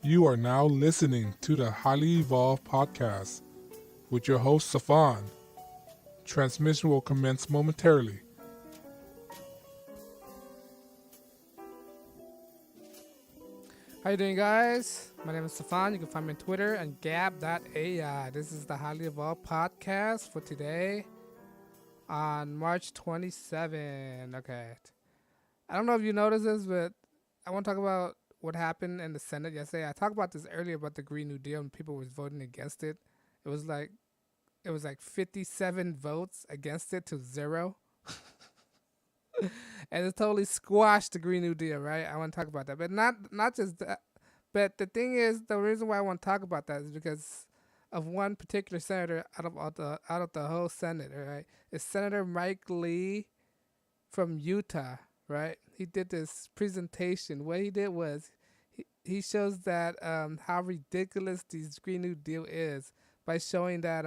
You are now listening to the Highly Evolved Podcast with your host, Safan. Transmission will commence momentarily. How you doing, guys? My name is Stefan. You can find me on Twitter and gab.ai. This is the Highly Evolved Podcast for today on March 27. Okay. I don't know if you noticed this, but I want to talk about what happened in the Senate yesterday. I talked about this earlier about the Green New Deal and people was voting against it. It was like 57 votes against it to 0. And it totally squashed the Green New Deal, right? I want to talk about that, but not just that. But the thing is, the reason why I want to talk about that is because of one particular senator out of the whole Senate, right? It's Senator Mike Lee from Utah, right? He did this presentation. What he did was he shows that how ridiculous this Green New Deal is by showing that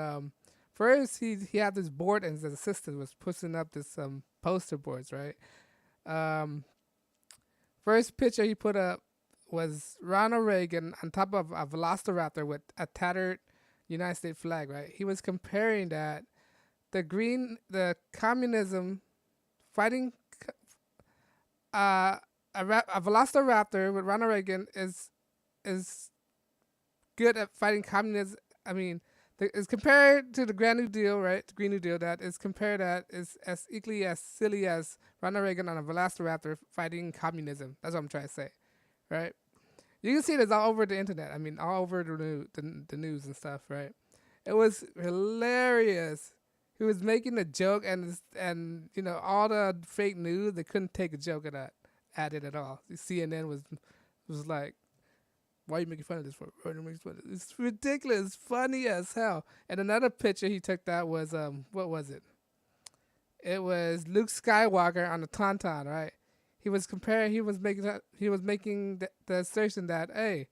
first he had this board and his assistant was pushing up this poster boards, right? Um, First picture he put up was Ronald Reagan on top of a Velociraptor with a tattered United States flag, right? He was comparing that the communism fighting a Velociraptor with Ronald Reagan is good at fighting communism. I mean, is compared to the Grand New Deal, right? The Green New Deal that is compared that is as equally as silly as Ronald Reagan on a Velociraptor fighting communism. That's what I'm trying to say, right? You can see this all over the internet. I mean, all over the news and stuff, right? It was hilarious. He was making a joke, and you know all the fake news they couldn't take a joke at it at all. The CNN was like, why are you making fun of this for? It's ridiculous. It's funny as hell. And another picture he took that was what was it? It was Luke Skywalker on the Tauntaun, right? He was comparing. He was making the assertion that hey,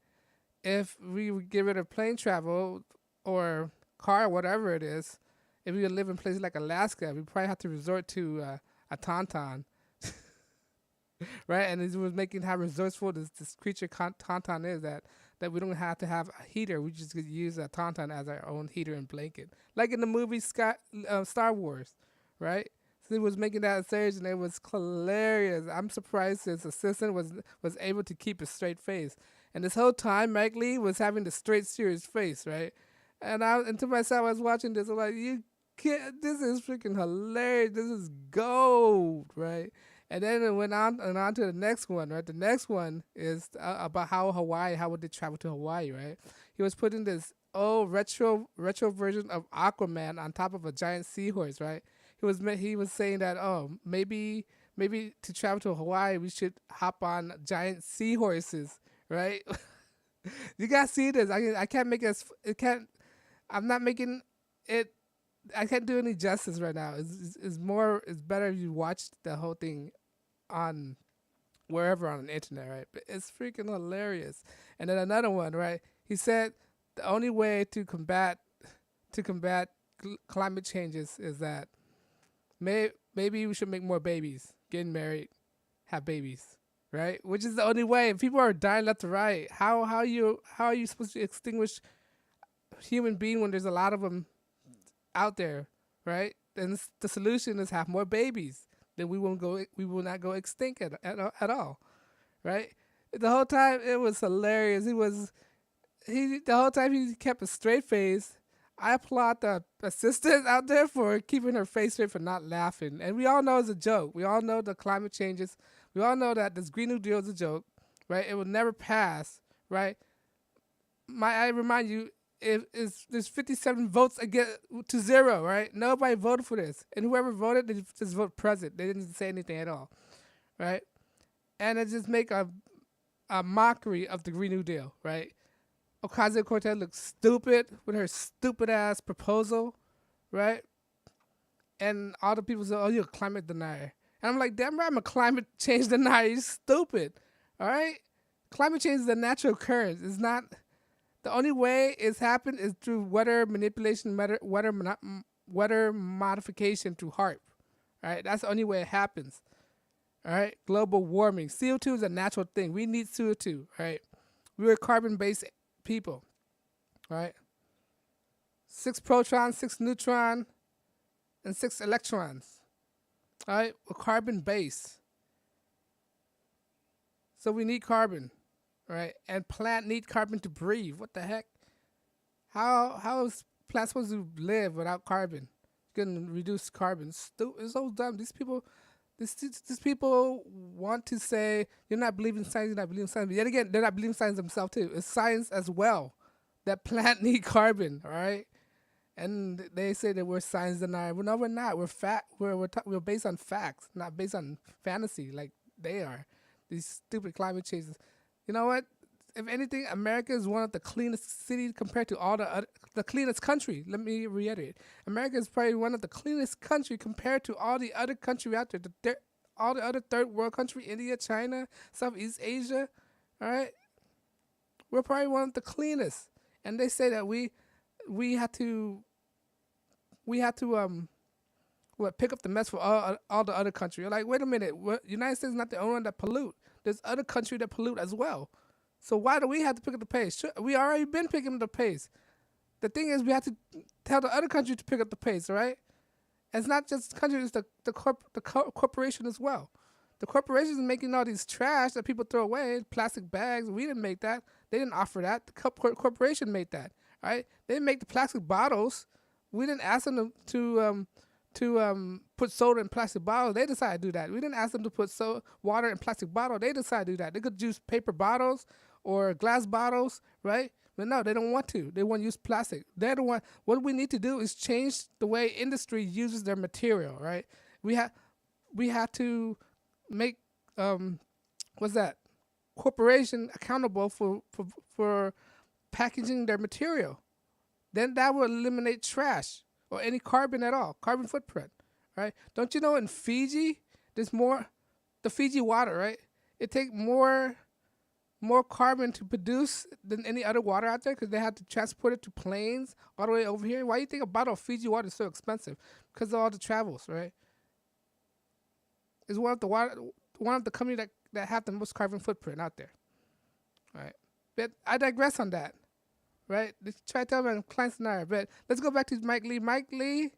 if we would get rid of plane travel or car, whatever it is, if we would live in places like Alaska, we probably have to resort to a Tauntaun, right? And he was making how resourceful this creature Tauntaun is that we don't have to have a heater. We just could use a Tauntaun as our own heater and blanket, like in the movie Star Wars, right? So he was making that assertion. It was hilarious. I'm surprised his assistant was able to keep a straight face, and this whole time Mike Lee was having the straight, serious face, right? And to myself, I was watching this. I'm like, you can't. This is freaking hilarious. This is gold, right? And then it went on to the next one, right? The next one is about how would they travel to Hawaii, right? He was putting this old retro version of Aquaman on top of a giant seahorse, right? He was saying that maybe to travel to Hawaii we should hop on giant seahorses, right? You guys see this? I can't make it can't. I'm not making it. I can't do any justice right now. It's better if you watch the whole thing on wherever on the internet, right? But it's freaking hilarious. And then another one, right? He said the only way to combat climate changes is that maybe we should make more babies, get married, have babies, right? Which is the only way. If people are dying left to right, how are you supposed to extinguish human being when there's a lot of them out there, right? And the solution is have more babies. Then we will not go extinct at all, right? The whole time it was hilarious. The whole time he kept a straight face. I applaud the assistant out there for keeping her face straight, for not laughing. And we all know it's a joke. We all know the climate changes. We all know that this Green New Deal is a joke, right? It will never pass, right? I remind you, there's 57 votes against to 0, right? Nobody voted for this, and whoever voted, they just vote present. They didn't say anything at all, right? And it just make a mockery of the Green New Deal, right? Ocasio-Cortez looks stupid with her stupid ass proposal, right? And all the people say, "Oh, you're a climate denier," and I'm like, "Damn right, I'm a climate change denier. You're stupid, all right? Climate change is a natural occurrence. It's not." The only way it's happened is through weather manipulation, weather modification through HARP. All right, that's the only way it happens. All right, global warming. CO2 is a natural thing. We need CO2. All right, we're carbon-based people, right? 6 protons, 6 neutrons, and 6 electrons. All right, we're carbon-based. So we need carbon, right? And plant need carbon to breathe. What the heck? How is plant supposed to live without carbon? Going to reduce carbon. It's so dumb. These people want to say you're not believing science, you're not believing science. But yet again, they're not believing science themselves too. It's science as well that plant need carbon, all right? And they say that we're science deniers. Well, no, we're not. We're based on facts, not based on fantasy like they are. These stupid climate changes. You know what? If anything, America is one of the cleanest cities compared to all the cleanest country. Let me reiterate. America is probably one of the cleanest country compared to all the other country out there. All the other third world country, India, China, Southeast Asia. All right, we're probably one of the cleanest. And they say that we had to pick up the mess for all the other country. You're like, wait a minute, United States is not the only one that pollute. There's other countries that pollute as well. So why do we have to pick up the pace? Sure, we already been picking up the pace. The thing is, we have to tell the other country to pick up the pace, right? And it's not just the country; it's the corporation as well. The corporations are making all these trash that people throw away, plastic bags. We didn't make that. They didn't offer that. The corporation made that, right? They didn't make the plastic bottles. We didn't ask them to put soda in plastic bottles. They decided to do that. We didn't ask them to put water in plastic bottle. They decided to do that. They could use paper bottles or glass bottles, right? But no, they don't want to. They want to use plastic. They're the one. What we need to do is change the way industry uses their material, right? We have to make corporation accountable for packaging their material. Then that will eliminate trash or any carbon at all, carbon footprint, right? Don't you know in Fiji, there's more, the Fiji water, right? It takes more carbon to produce than any other water out there because they have to transport it to planes all the way over here. Why do you think a bottle of Fiji water is so expensive? Because of all the travels, right? It's one of the companies that have the most carbon footprint out there, right? But I digress on that. Right? Let's try to tell me client scenario. But let's go back to Mike Lee. Mike Lee,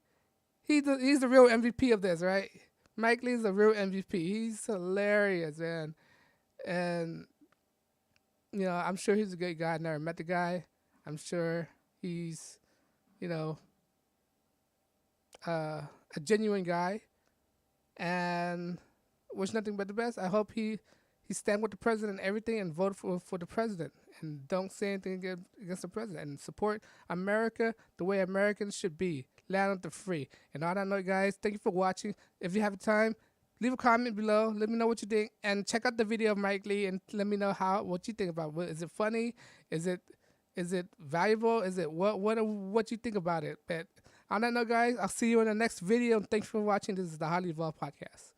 he's the real MVP of this, right? Mike Lee is the real MVP. He's hilarious, man. And, I'm sure he's a good guy. I never met the guy. I'm sure he's, a genuine guy. And wish nothing but the best. I hope he stand with the president and everything and vote for the president. And don't say anything against the president. And support America the way Americans should be. Land of the free. And all that note, guys, thank you for watching. If you have time, leave a comment below. Let me know what you think. And check out the video of Mike Lee and let me know what you think about it. Is it funny? Is it valuable? Is it what you think about it? But on that note, guys, I'll see you in the next video. And thanks for watching. This is the Highly Evolved Podcast.